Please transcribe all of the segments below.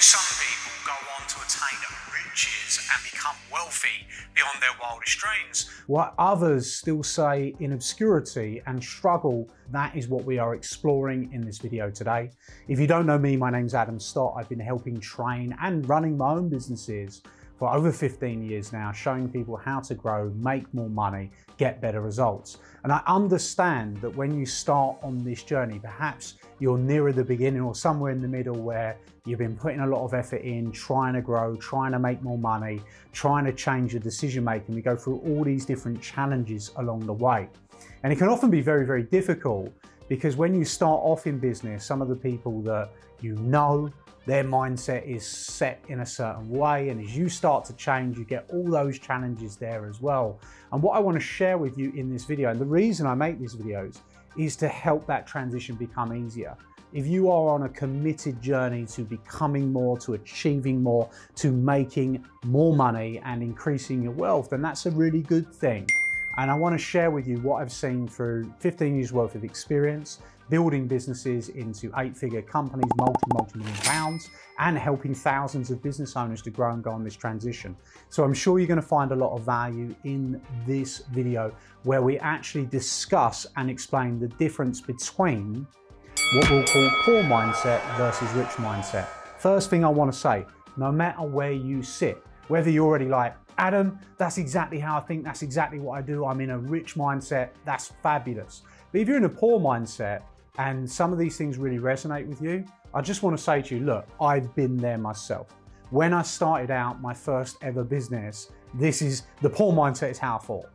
some people go on to attain riches and become wealthy beyond their wildest dreams, what others still say in obscurity and struggle, that is what we are exploring in this video today. If you don't know me, my name's Adam Stott. I've been helping train and running my own businesses for over 15 years now, showing people how to grow, make more money, get better results. And I understand that when you start on this journey, perhaps you're nearer the beginning or somewhere in the middle where you've been putting a lot of effort in, trying to grow, trying to make more money, trying to change your decision making. We go through all these different challenges along the way. And it can often be very, very difficult because when you start off in business, some of the people that you know, their mindset is set in a certain way, and as you start to change, you get all those challenges there as well. And what I want to share with you in this video, and the reason I make these videos, is to help that transition become easier. If you are on a committed journey to becoming more, to achieving more, to making more money and increasing your wealth, then that's a really good thing. And I want to share with you what I've seen through 15 years worth of experience, building businesses into 8-figure companies, multi-million pounds, and helping thousands of business owners to grow and go on this transition. So I'm sure you're going to find a lot of value in this video where we actually discuss and explain the difference between what we'll call poor mindset versus rich mindset. First thing I want to say, no matter where you sit, whether you're already like, Adam, that's exactly how I think, that's exactly what I do, I'm in a rich mindset, that's fabulous. But if you're in a poor mindset and some of these things really resonate with you, I just want to say to you, look, I've been there myself. When I started out my first ever business, the poor mindset is how I thought.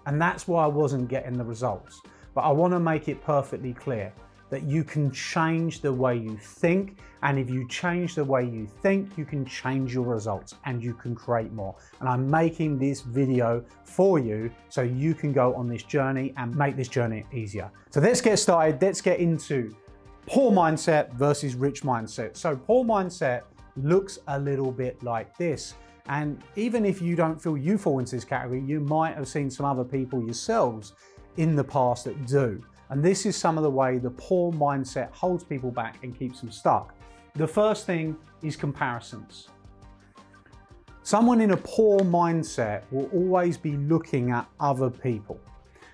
And that's why I wasn't getting the results. But I want to make it perfectly clear that you can change the way you think, and if you change the way you think, you can change your results and you can create more. And I'm making this video for you so you can go on this journey and make this journey easier. So let's get started. Let's get into poor mindset versus rich mindset. So poor mindset looks a little bit like this. And even if you don't feel you fall into this category, you might have seen some other people yourselves in the past that do. And this is some of the way the poor mindset holds people back and keeps them stuck. The first thing is comparisons. Someone in a poor mindset will always be looking at other people,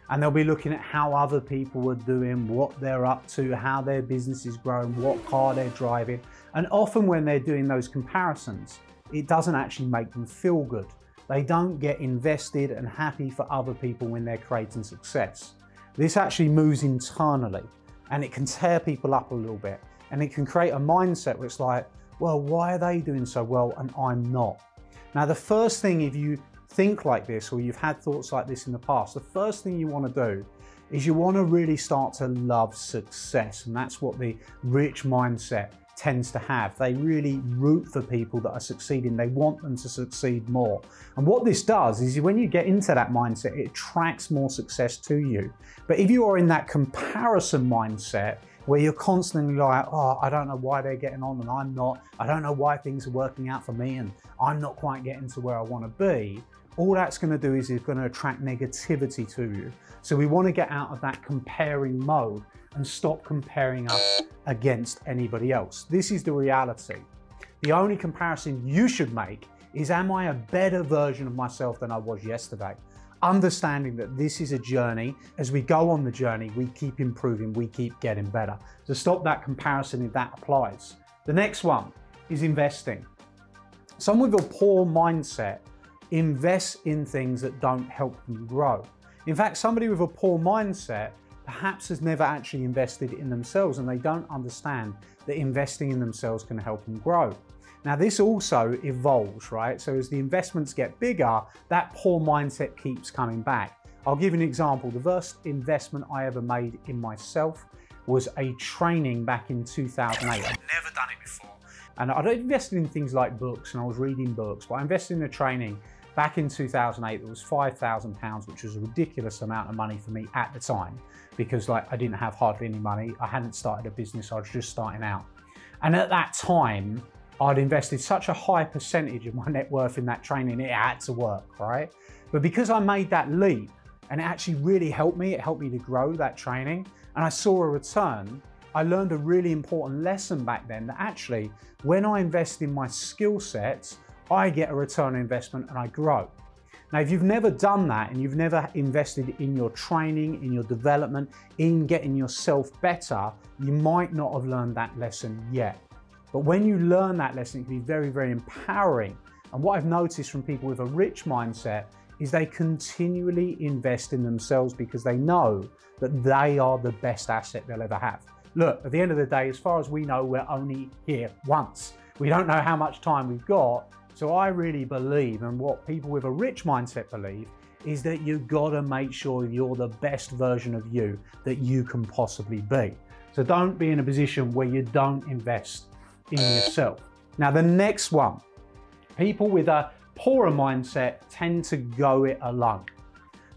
and they'll be looking at how other people are doing, what they're up to, how their business is growing, what car they're driving. And often when they're doing those comparisons, it doesn't actually make them feel good. They don't get invested and happy for other people when they're creating success. This actually moves internally and it can tear people up a little bit, and it can create a mindset where it's like, well, why are they doing so well and I'm not? Now, the first thing, if you think like this or you've had thoughts like this in the past, the first thing you want to do is you want to really start to love success. And that's what the rich mindset tends to have. They really root for people that are succeeding. They want them to succeed more. And what this does is when you get into that mindset, it attracts more success to you. But if you are in that comparison mindset where you're constantly like, oh, I don't know why they're getting on and I'm not, I don't know why things are working out for me and I'm not quite getting to where I want to be, all that's going to do is it's going to attract negativity to you. So we want to get out of that comparing mode and stop comparing us against anybody else. This is the reality. The only comparison you should make is, am I a better version of myself than I was yesterday? Understanding that this is a journey. As we go on the journey, we keep improving, we keep getting better. So stop that comparison if that applies. The next one is investing. Someone with a poor mindset invests in things that don't help them grow. In fact, somebody with a poor mindset perhaps has never actually invested in themselves, and they don't understand that investing in themselves can help them grow. Now, this also evolves, right? So as the investments get bigger, that poor mindset keeps coming back. I'll give you an example. The first investment I ever made in myself was a training back in 2008. I'd never done it before. And I'd invested in things like books, and I was reading books, but I invested in a training back in 2008 that was £5,000, which was a ridiculous amount of money for me at the time, because I didn't have hardly any money. I hadn't started a business, I was just starting out. And at that time, I'd invested such a high percentage of my net worth in that training, it had to work, right? But because I made that leap, and it actually really helped me, it helped me to grow that training, and I saw a return, I learned a really important lesson back then that actually, when I invest in my skill sets, I get a return on investment and I grow. Now, if you've never done that and you've never invested in your training, in your development, in getting yourself better, you might not have learned that lesson yet. But when you learn that lesson, it can be very, very empowering. And what I've noticed from people with a rich mindset is they continually invest in themselves because they know that they are the best asset they'll ever have. Look, at the end of the day, as far as we know, we're only here once. We don't know how much time we've got. So I really believe, and what people with a rich mindset believe, is that you've got to make sure you're the best version of you that you can possibly be. So don't be in a position where you don't invest in yourself. Now, the next one, people with a poorer mindset tend to go it alone.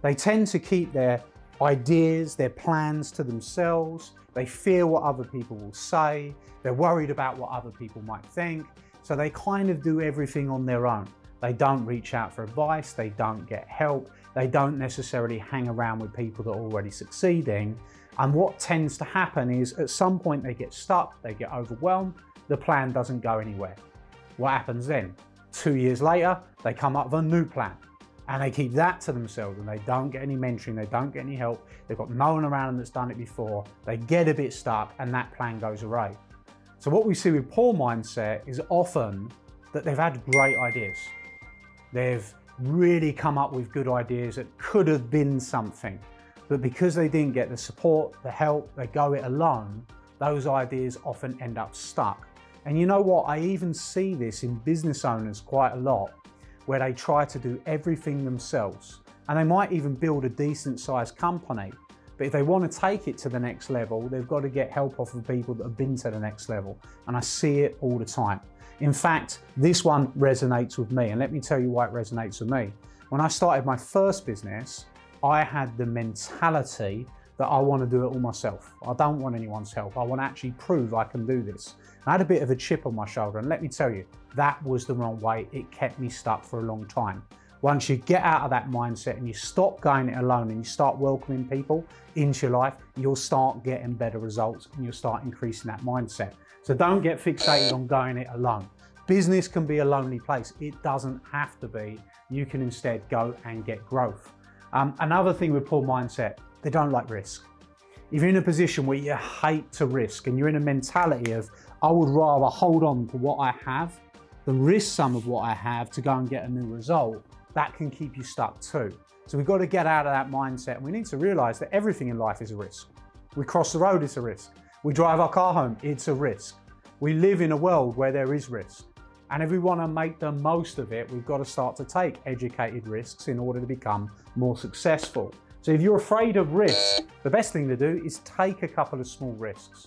They tend to keep their ideas, their plans to themselves. They fear what other people will say. They're worried about what other people might think. So they kind of do everything on their own. They don't reach out for advice. They don't get help. They don't necessarily hang around with people that are already succeeding. And what tends to happen is at some point they get stuck, they get overwhelmed, the plan doesn't go anywhere. What happens then? 2 years later, they come up with a new plan and they keep that to themselves and they don't get any mentoring, they don't get any help. They've got no one around them that's done it before. They get a bit stuck and that plan goes away. So what we see with poor mindset is often that they've had great ideas. They've really come up with good ideas that could have been something, but because they didn't get the support, the help, they go it alone, those ideas often end up stuck. And you know what? I even see this in business owners quite a lot, where they try to do everything themselves. And they might even build a decent sized company, but if they want to take it to the next level, they've got to get help off of people that have been to the next level. And I see it all the time. In fact, this one resonates with me, and let me tell you why it resonates with me. When I started my first business, I had the mentality that I want to do it all myself. I don't want anyone's help. I want to actually prove I can do this. I had a bit of a chip on my shoulder, and let me tell you, that was the wrong way. It kept me stuck for a long time. Once you get out of that mindset and you stop going it alone and you start welcoming people into your life, you'll start getting better results and you'll start increasing that mindset. So don't get fixated on going it alone. Business can be a lonely place. It doesn't have to be. You can instead go and get growth. Another thing with poor mindset, they don't like risk. If you're in a position where you hate to risk and you're in a mentality of, I would rather hold on to what I have than risk some of what I have to go and get a new result, that can keep you stuck too. So we've got to get out of that mindset, and we need to realize that everything in life is a risk. We cross the road, it's a risk. We drive our car home, it's a risk. We live in a world where there is risk. And if we want to make the most of it, we've got to start to take educated risks in order to become more successful. So if you're afraid of risk, the best thing to do is take a couple of small risks.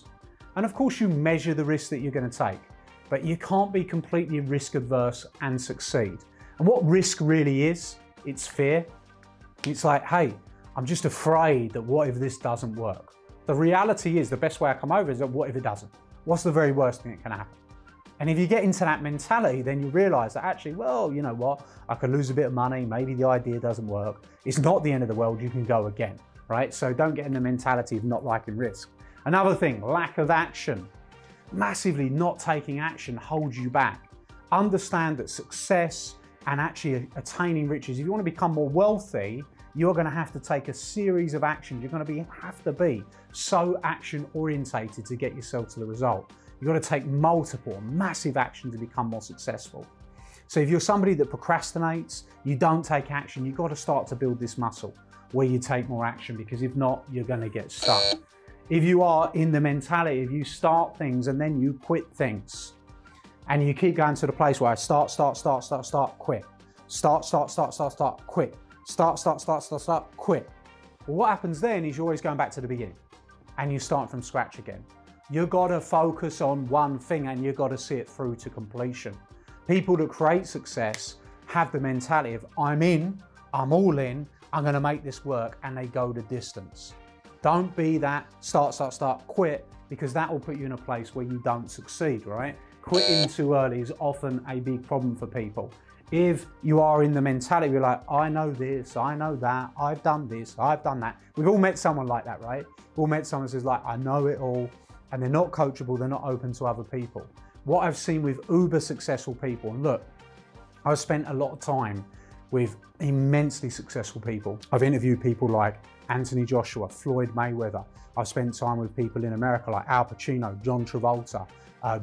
And of course you measure the risk that you're going to take, but you can't be completely risk adverse and succeed. And what risk really is, it's fear. It's like, hey, I'm just afraid that what if this doesn't work? The reality is the best way I come over is that what if it doesn't? What's the very worst thing that can happen? And if you get into that mentality, then you realize that actually, well, you know what? I could lose a bit of money. Maybe the idea doesn't work. It's not the end of the world. You can go again, right? So don't get in the mentality of not liking risk. Another thing, lack of action. Massively not taking action holds you back. Understand that success and actually attaining riches, if you want to become more wealthy, you're going to have to take a series of actions. You're going to have to be so action orientated to get yourself to the result. You've got to take multiple massive action to become more successful. So if you're somebody that procrastinates, you don't take action, you've got to start to build this muscle where you take more action, because if not, you're going to get stuck. If you are in the mentality, if you start things and then you quit things, and you keep going to the place where I start, quit. Start, quit. Start, quit. Well, what happens then is you're always going back to the beginning and you start from scratch again. You've got to focus on one thing and you've got to see it through to completion. People that create success have the mentality of, I'm in, I'm all in, I'm going to make this work, and they go the distance. Don't be that start, quit, because that will put you in a place where you don't succeed, right? Quitting too early is often a big problem for people. If you are in the mentality, you're like, I know this, I know that, I've done this, I've done that. We've all met someone like that, right? We've all met someone who says like, I know it all, and they're not coachable, they're not open to other people. What I've seen with uber successful people, and look, I've spent a lot of time with immensely successful people. I've interviewed people like Anthony Joshua, Floyd Mayweather. I've spent time with people in America like Al Pacino, John Travolta,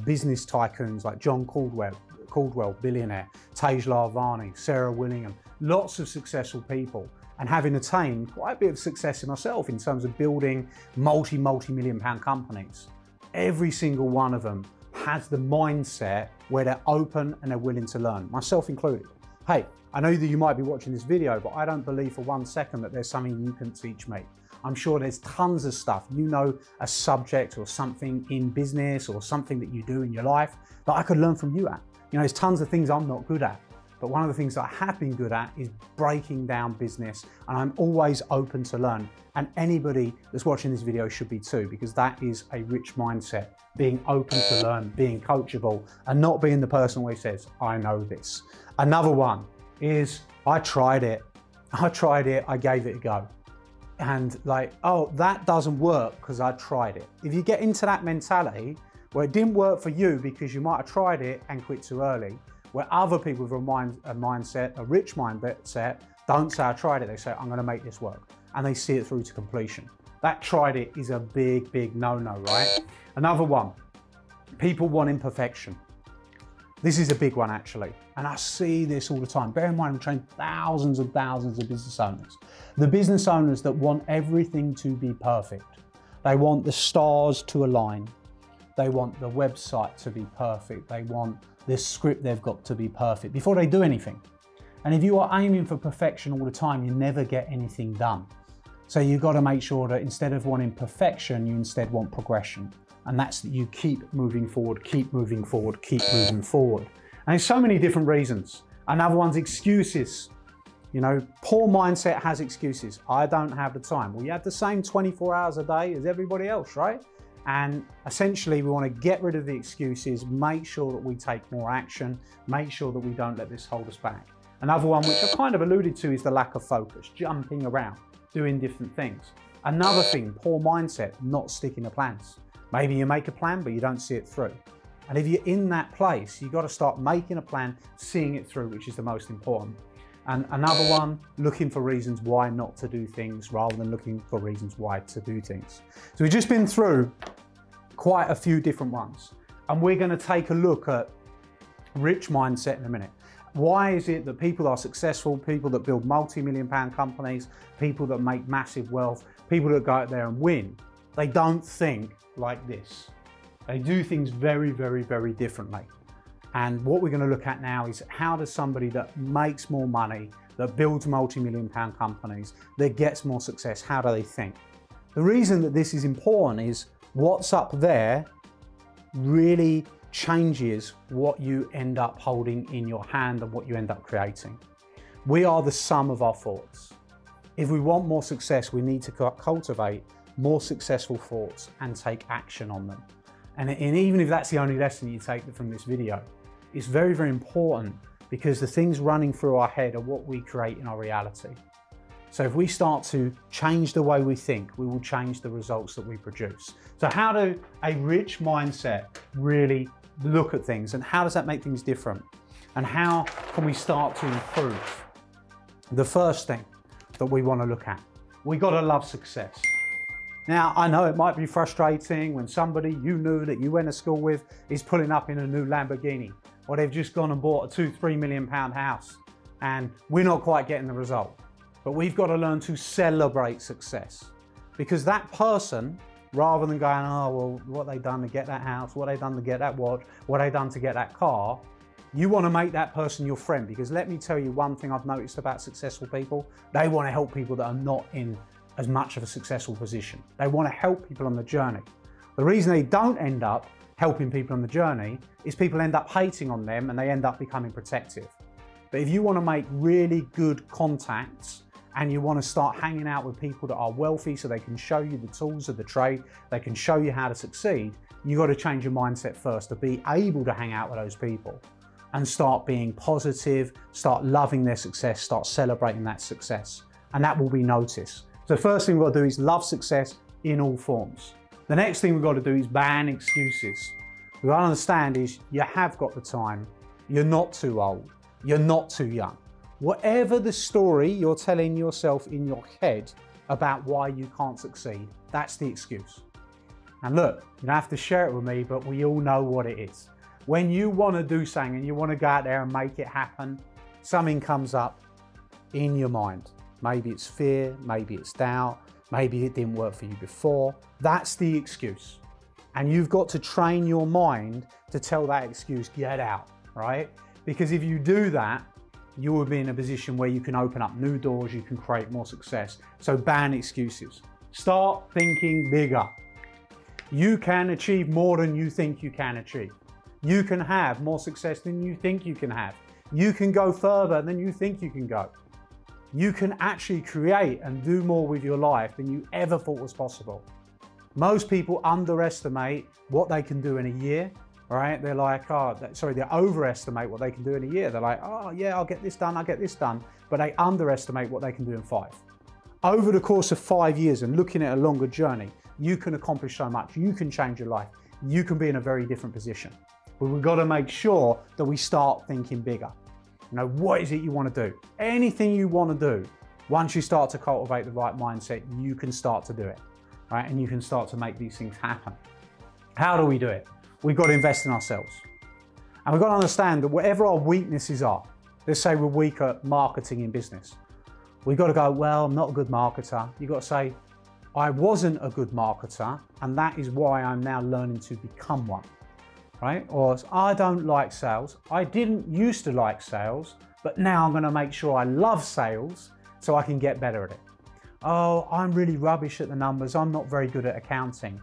business tycoons like John Caldwell, billionaire, Tej Lavani, Sarah Willingham, lots of successful people, and having attained quite a bit of success in myself in terms of building multi-million pound companies. Every single one of them has the mindset where they're open and they're willing to learn, myself included. Hey, I know that you might be watching this video, but I don't believe for 1 second that there's something you can teach me. I'm sure there's tons of stuff, you know, a subject or something in business or something that you do in your life that I could learn from you at. You know, there's tons of things I'm not good at, but one of the things that I have been good at is breaking down business, and I'm always open to learn. And anybody that's watching this video should be too, because that is a rich mindset, being open to learn, being coachable, and not being the person who says, I know this. Another one is, I tried it, I gave it a go. And like, oh, that doesn't work because I tried it. If you get into that mentality where it didn't work for you because you might have tried it and quit too early, where other people with a mindset, a rich mindset, don't say I tried it, they say I'm gonna make this work. And they see it through to completion. That tried it is a big, big no-no, right? Another one, people wanting perfection. This is a big one actually, and I see this all the time. Bear in mind, I'm training thousands and thousands of business owners. The business owners that want everything to be perfect. They want the stars to align. They want the website to be perfect. They want this script they've got to be perfect before they do anything. And if you are aiming for perfection all the time, you never get anything done. So you've got to make sure that instead of wanting perfection, you instead want progression. And that's that you keep moving forward, keep moving forward, keep moving forward. And there's so many different reasons. Another one's excuses. You know, poor mindset has excuses. I don't have the time. Well, you have the same 24 hours a day as everybody else, right? And essentially we want to get rid of the excuses, make sure that we take more action, make sure that we don't let this hold us back. Another one, which I kind of alluded to, is the lack of focus, jumping around, doing different things. Another thing, poor mindset, not sticking to plans. Maybe you make a plan, but you don't see it through. And if you're in that place, you've got to start making a plan, seeing it through, which is the most important. And another one, looking for reasons why not to do things rather than looking for reasons why to do things. So we've just been through quite a few different ones. And we're going to take a look at rich mindset in a minute. Why is it that people are successful, people that build multi-million pound companies, people that make massive wealth, people that go out there and win, they don't think like this. They do things very, very, very differently. And what we're going to look at now is how does somebody that makes more money, that builds multi-million pound companies, that gets more success, how do they think? The reason that this is important is what's up there really changes what you end up holding in your hand and what you end up creating. We are the sum of our thoughts. If we want more success, we need to cultivate more successful thoughts and take action on them. And even if that's the only lesson you take from this video, it's very, very important, because the things running through our head are what we create in our reality. So if we start to change the way we think, we will change the results that we produce. So how do a rich mindset really look at things, and how does that make things different? And how can we start to improve? The first thing that we want to look at, we got to love success. Now, I know it might be frustrating when somebody you knew that you went to school with is pulling up in a new Lamborghini, or they've just gone and bought a $2-3 million house, and we're not quite getting the result. But we've got to learn to celebrate success, because that person, rather than going, oh, well, what they done to get that house, what they done to get that watch, what they done to get that car, you want to make that person your friend. Because let me tell you one thing I've noticed about successful people, they want to help people that are not in as much of a successful position. They want to help people on the journey. The reason they don't end up helping people on the journey is people end up hating on them and they end up becoming protective. But if you want to make really good contacts and you want to start hanging out with people that are wealthy so they can show you the tools of the trade, they can show you how to succeed, you've got to change your mindset first to be able to hang out with those people and start being positive, start loving their success, start celebrating that success, and that will be noticed. So the first thing we've got to do is love success in all forms. The next thing we've got to do is ban excuses. We've got to understand is you have got the time. You're not too old. You're not too young. Whatever the story you're telling yourself in your head about why you can't succeed, that's the excuse. And look, you don't have to share it with me, but we all know what it is. When you want to do something and you want to go out there and make it happen, something comes up in your mind. Maybe it's fear, maybe it's doubt, maybe it didn't work for you before. That's the excuse. And you've got to train your mind to tell that excuse, get out, right? Because if you do that, you will be in a position where you can open up new doors, you can create more success. So ban excuses. Start thinking bigger. You can achieve more than you think you can achieve. You can have more success than you think you can have. You can go further than you think you can go. You can actually create and do more with your life than you ever thought was possible. Most people underestimate what they can do in a year, right? They're like, they overestimate what they can do in a year. They're like, oh yeah, I'll get this done, I'll get this done. But they underestimate what they can do in 5. Over the course of 5 years and looking at a longer journey, you can accomplish so much. You can change your life. You can be in a very different position. But we've got to make sure that we start thinking bigger. You know, what is it you want to do? Anything you want to do, once you start to cultivate the right mindset, you can start to do it, right? And you can start to make these things happen. How do we do it? We've got to invest in ourselves. And we've got to understand that whatever our weaknesses are, let's say we're weak at marketing in business. We've got to go, well, I'm not a good marketer. You've got to say, I wasn't a good marketer, and that is why I'm now learning to become one, right? Or I don't like sales. I didn't used to like sales, but now I'm going to make sure I love sales so I can get better at it. Oh, I'm really rubbish at the numbers. I'm not very good at accounting.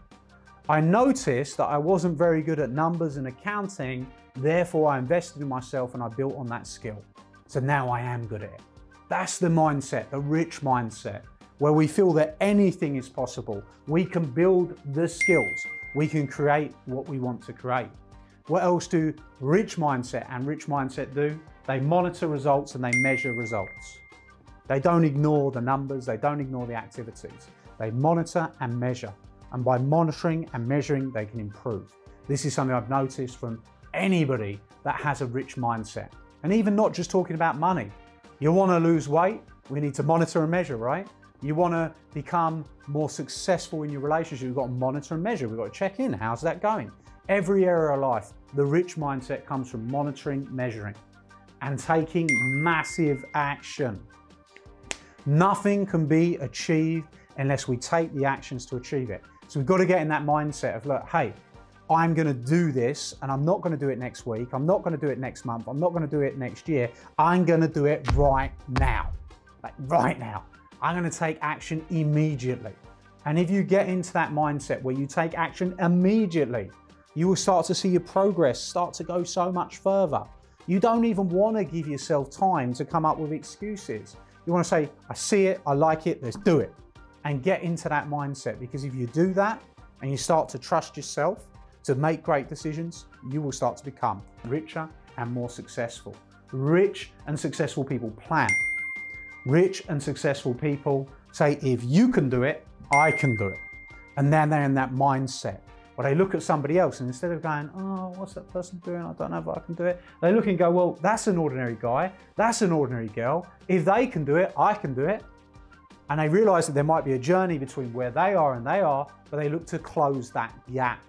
I noticed that I wasn't very good at numbers and accounting, therefore I invested in myself and I built on that skill. So now I am good at it. That's the mindset, the rich mindset, where we feel that anything is possible. We can build the skills. We can create what we want to create. What else do rich mindset and rich mindset do? They monitor results and they measure results. They don't ignore the numbers. They don't ignore the activities. They monitor and measure. And by monitoring and measuring, they can improve. This is something I've noticed from anybody that has a rich mindset. And even not just talking about money. You want to lose weight? We need to monitor and measure, right? You want to become more successful in your relationship, you've got to monitor and measure. We've got to check in. How's that going? Every area of life, the rich mindset comes from monitoring, measuring, and taking massive action. Nothing can be achieved unless we take the actions to achieve it. So we've got to get in that mindset of, look, hey, I'm going to do this and I'm not going to do it next week. I'm not going to do it next month. I'm not going to do it next year. I'm going to do it right now. Like right now. I'm going to take action immediately. And if you get into that mindset where you take action immediately, you will start to see your progress start to go so much further. You don't even want to give yourself time to come up with excuses. You want to say, I see it, I like it, let's do it. And get into that mindset, because if you do that and you start to trust yourself to make great decisions, you will start to become richer and more successful. Rich and successful people plan. Rich and successful people say, if you can do it, I can do it. And then they're in that mindset where they look at somebody else and instead of going, oh, what's that person doing? I don't know if I can do it. They look and go, well, that's an ordinary guy. That's an ordinary girl. If they can do it, I can do it. And they realize that there might be a journey between where they are and they are, but they look to close that gap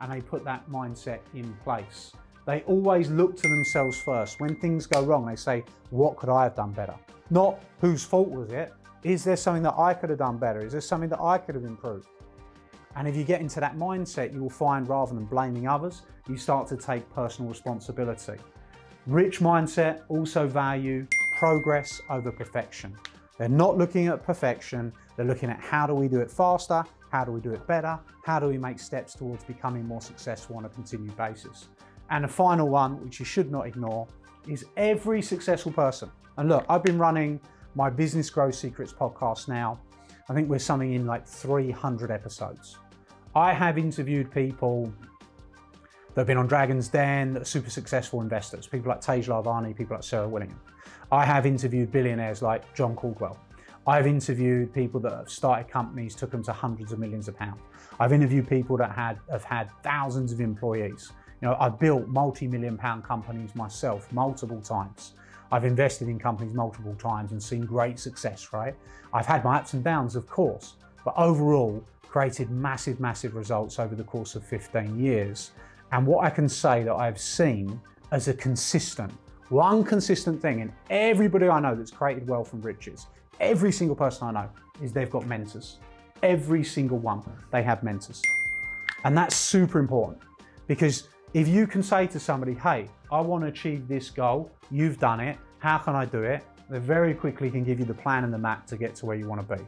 and they put that mindset in place. They always look to themselves first. When things go wrong, they say, what could I have done better? Not whose fault was it? Is there something that I could have done better? Is there something that I could have improved? And if you get into that mindset, you will find rather than blaming others, you start to take personal responsibility. Rich mindset also value progress over perfection. They're not looking at perfection. They're looking at how do we do it faster? How do we do it better? How do we make steps towards becoming more successful on a continued basis? And the final one, which you should not ignore, is every successful person. And look, I've been running my Business Growth Secrets podcast now. I think we're something in like 300 episodes. I have interviewed people that have been on Dragon's Den, that are super successful investors, people like Tej Lavani, people like Sarah Willingham. I have interviewed billionaires like John Caldwell. I've interviewed people that have started companies, took them to hundreds of millions of pounds. I've interviewed people that have had thousands of employees. I've built multi-million-pound companies myself multiple times. I've invested in companies multiple times and seen great success, right? I've had my ups and downs, of course, but overall created massive, massive results over the course of 15 years. And what I can say that I've seen as one consistent thing in everybody I know that's created wealth and riches, every single person I know, is they've got mentors. Every single one, they have mentors. And that's super important, because if you can say to somebody, hey, I want to achieve this goal, you've done it, how can I do it? They very quickly can give you the plan and the map to get to where you want to be.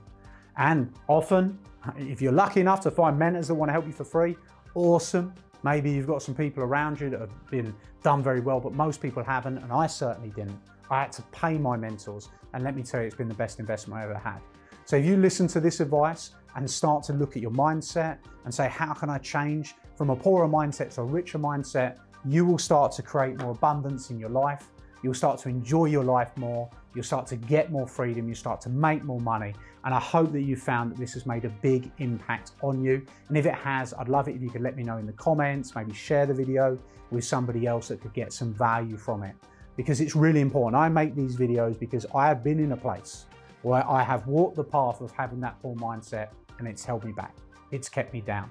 And often, if you're lucky enough to find mentors that want to help you for free, awesome. Maybe you've got some people around you that have done very well, but most people haven't, and I certainly didn't. I had to pay my mentors, and let me tell you, it's been the best investment I ever had. So if you listen to this advice and start to look at your mindset and say, how can I change from a poorer mindset to a richer mindset, you will start to create more abundance in your life. You'll start to enjoy your life more. You'll start to get more freedom. You start to make more money. And I hope that you found that this has made a big impact on you. And if it has, I'd love it if you could let me know in the comments, maybe share the video with somebody else that could get some value from it. Because it's really important. I make these videos because I have been in a place where I have walked the path of having that poor mindset, and it's held me back. It's kept me down.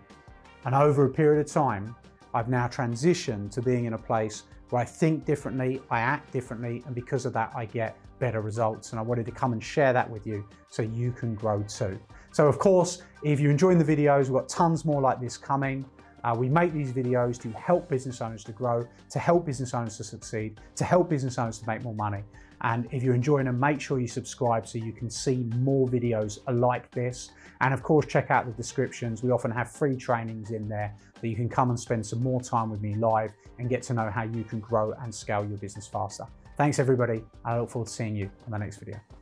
And over a period of time, I've now transitioned to being in a place where I think differently, I act differently, and because of that, I get better results. And I wanted to come and share that with you so you can grow too. So of course, if you're enjoying the videos, we've got tons more like this coming. We make these videos to help business owners to grow, to help business owners to succeed, to help business owners to make more money. And if you're enjoying them, make sure you subscribe so you can see more videos like this. And of course, check out the descriptions. We often have free trainings in there that you can come and spend some more time with me live and get to know how you can grow and scale your business faster. Thanks everybody. I look forward to seeing you on the next video.